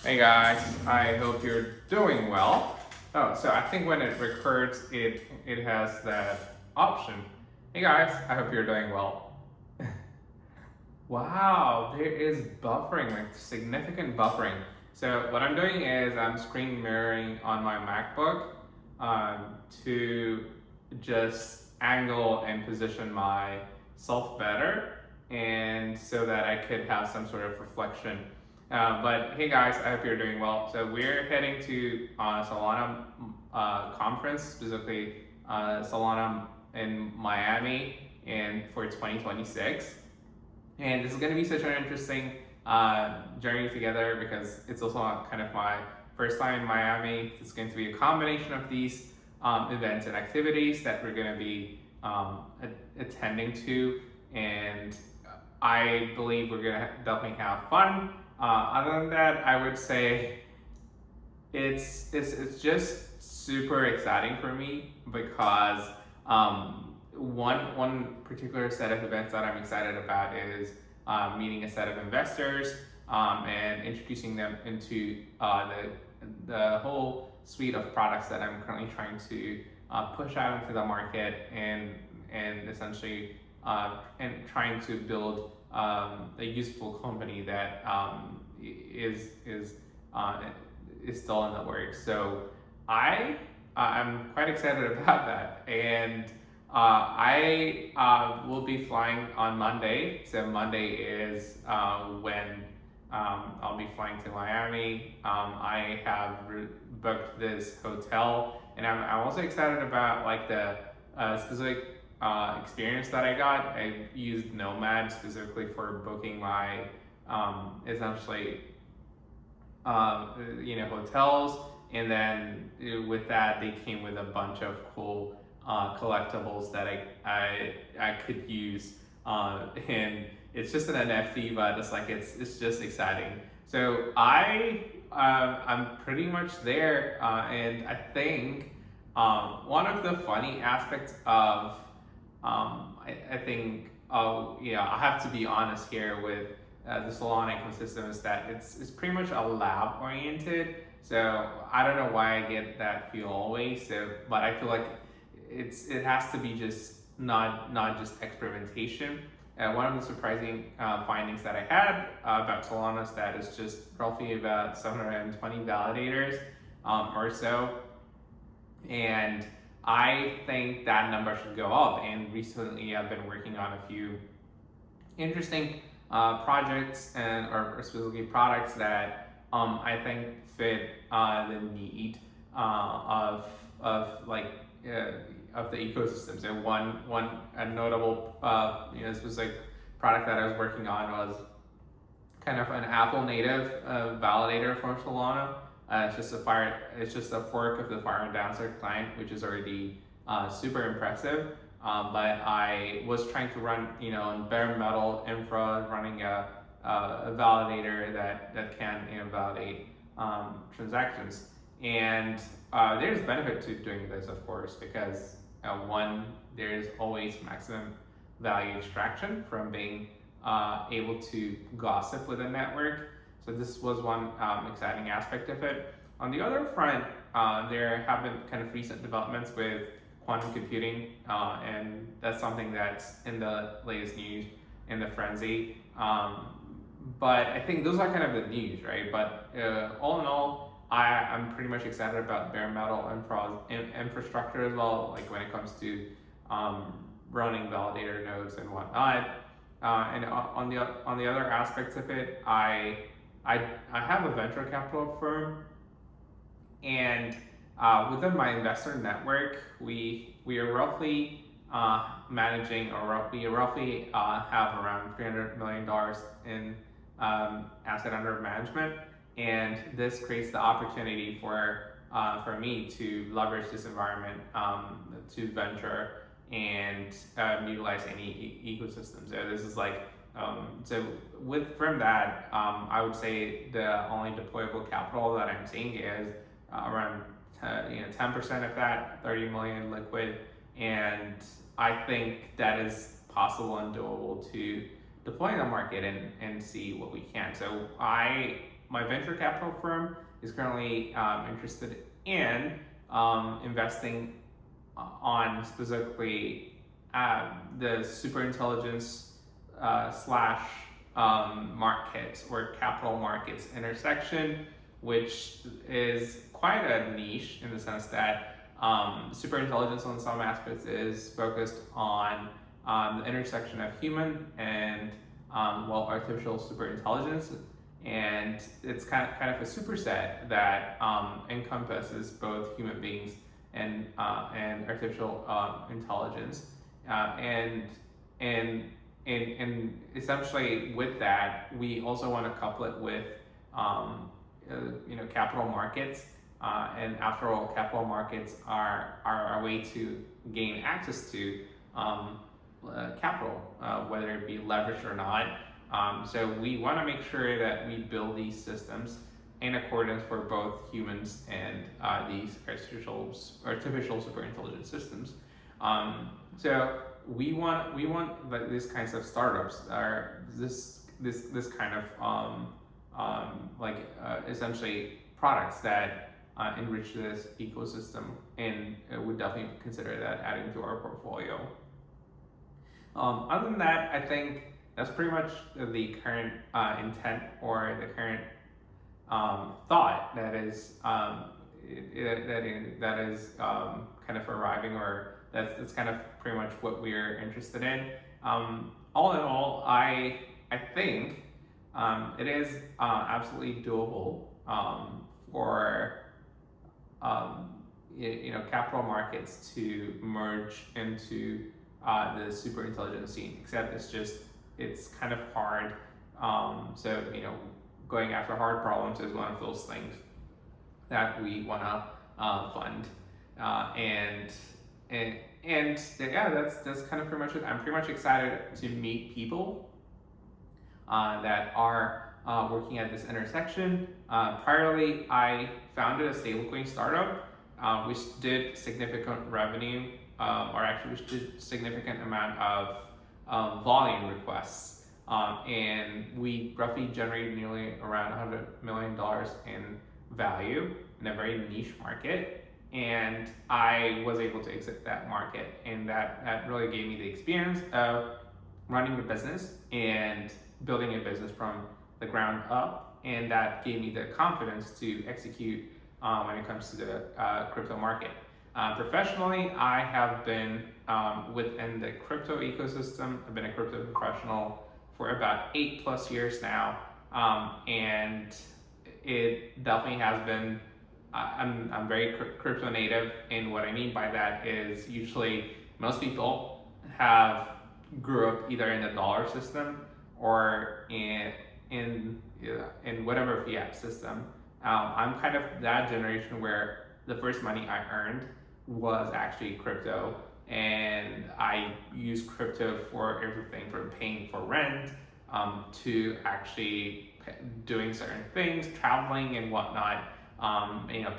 Hey guys, I hope you're doing well. Oh, so I think when it records, it has that option. Hey guys, I hope you're doing well. Wow, there is buffering, like significant buffering. So what I'm doing is I'm screen mirroring on my MacBook to just angle and position myself better, and so that I could have some sort of reflection. But hey guys, I hope you're doing well. So we're heading to Solana conference, specifically Solana in Miami, and for 2026. And this is going to be such an interesting journey together because it's also kind of my first time in Miami. It's going to be a combination of these events and activities that we're going to be attending to, and I believe we're going to definitely have fun. Other than that, I would say it's just super exciting for me because one particular set of events that I'm excited about is meeting a set of investors and introducing them into the whole suite of products that I'm currently trying to push out into the market, and essentially and trying to build a useful company that is still in the works. So I'm quite excited about that, and I will be flying on Monday. So Monday is when I'll be flying to Miami. I have booked this hotel, and I'm also excited about like the specific experience that I got. I used Nomad specifically for booking my essentially hotels, and then with that they came with a bunch of cool collectibles that I could use, and it's just an NFT, but it's just exciting. So I'm pretty much there, and I think one of the funny aspects of I think I have to be honest here with the Solana ecosystem is that it's pretty much a lab oriented. So I don't know why I get that feel always. So, but I feel like it has to be just not just experimentation. One of the surprising findings that I had about Solana is that it's just roughly about 720 validators or so, and I think that number should go up. And recently, I've been working on a few interesting projects or specifically products that I think fit the need of like of the ecosystem. So one a notable specific product that I was working on was kind of an Apple native validator for Solana. It's just a fork of the Fire and Dancer client, which is already super impressive. But I was trying to run, in bare metal infra, running a validator that can validate transactions. And there's benefit to doing this, of course, because one, there's always maximum value extraction from being able to gossip with a network. So this was one exciting aspect of it. On the other front, there have been kind of recent developments with quantum computing, and that's something that's in the latest news in the frenzy. But I think those are kind of the news, right? But all in all, I'm pretty much excited about bare metal infrastructure as well, like when it comes to running validator nodes and whatnot. And on the other aspects of it, I have a venture capital firm, and within my investor network, we are roughly managing, or we roughly have around $300 million in asset under management, and this creates the opportunity for me to leverage this environment to venture and utilize any ecosystem. So this is like from that, I would say the only deployable capital that I'm seeing is around 10% of that, 30 million liquid, and I think that is possible and doable to deploy in the market and see what we can. So my venture capital firm is currently interested in investing on specifically the superintelligence slash market or capital markets intersection, which is quite a niche in the sense that superintelligence on some aspects is focused on the intersection of human and artificial superintelligence, and it's kind of a superset that encompasses both human beings and artificial intelligence, and essentially with that, we also want to couple it with capital markets, and after all, capital markets are a way to gain access to capital, whether it be leveraged or not. So we want to make sure that we build these systems in accordance for both humans and these artificial superintelligence systems. So we want like these kinds of startups, or this kind of essentially products that enrich this ecosystem, and would definitely consider that adding to our portfolio. Other than that, I think that's pretty much the current intent, or the current thought that is kind of arriving, or that's kind of pretty much what we're interested in. All in all, I think it is absolutely doable for capital markets to merge into the superintelligence scene, except it's kind of hard. So going after hard problems is one of those things that we want to fund, and yeah, that's kind of pretty much it. I'm pretty much excited to meet people that are working at this intersection. Priorly, I founded a stablecoin startup which did significant revenue, which did significant amount of volume requests, and we roughly generated nearly around $100 million in value in a very niche market. And I was able to exit that market, and that really gave me the experience of running the business and building a business from the ground up, and that gave me the confidence to execute when it comes to the crypto market. Professionally, I have been within the crypto ecosystem. I've been a crypto professional for about 8+ years now, and it definitely has been. I'm very crypto native, and what I mean by that is usually most people grew up either in the dollar system or in whatever fiat system. I'm kind of that generation where the first money I earned was actually crypto, and I used crypto for everything from paying for rent to actually doing certain things, traveling and whatnot.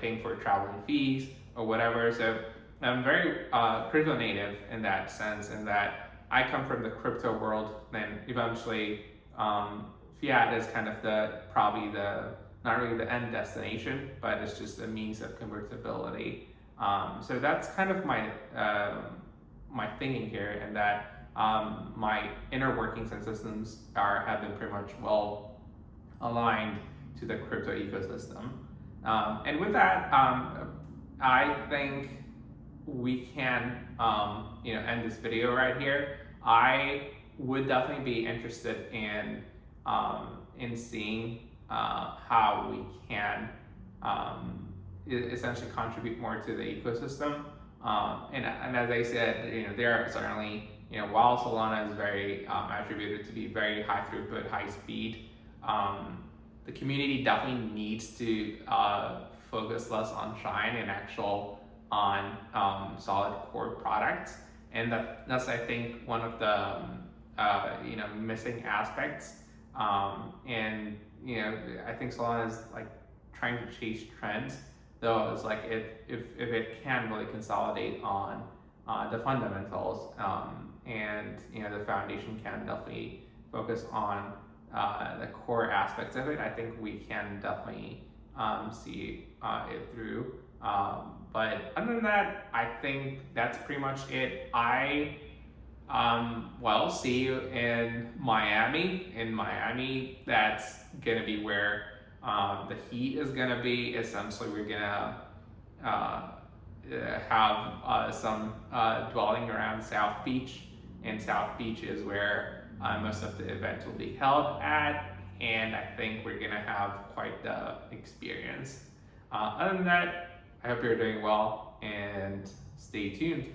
Paying for traveling fees or whatever. So I'm very crypto native in that sense, in that I come from the crypto world. Then eventually, fiat is kind of not really the end destination, but it's just a means of convertibility. So that's kind of my thinking here, and that my inner workings and systems have been pretty much well aligned to the crypto ecosystem. And with that, I think we can end this video right here. I would definitely be interested in seeing how we can essentially contribute more to the ecosystem. And as I said, there are certainly, while Solana is very attributed to be very high throughput, high speed, the community definitely needs to focus less on shine and on solid core products, and that's I think one of the missing aspects. And I think Solana is like trying to chase trends, though it's like if it can really consolidate on the fundamentals, and the foundation can definitely focus on the core aspects of it, I think we can definitely see it through. But other than that, I think that's pretty much it. Well, see you in Miami. In Miami, that's gonna be where the heat is gonna be. Essentially, we're gonna have some dwelling around South Beach, and South Beach is where most of the event will be held at. And I think we're gonna have quite the experience. Other than that, I hope you're doing well and stay tuned.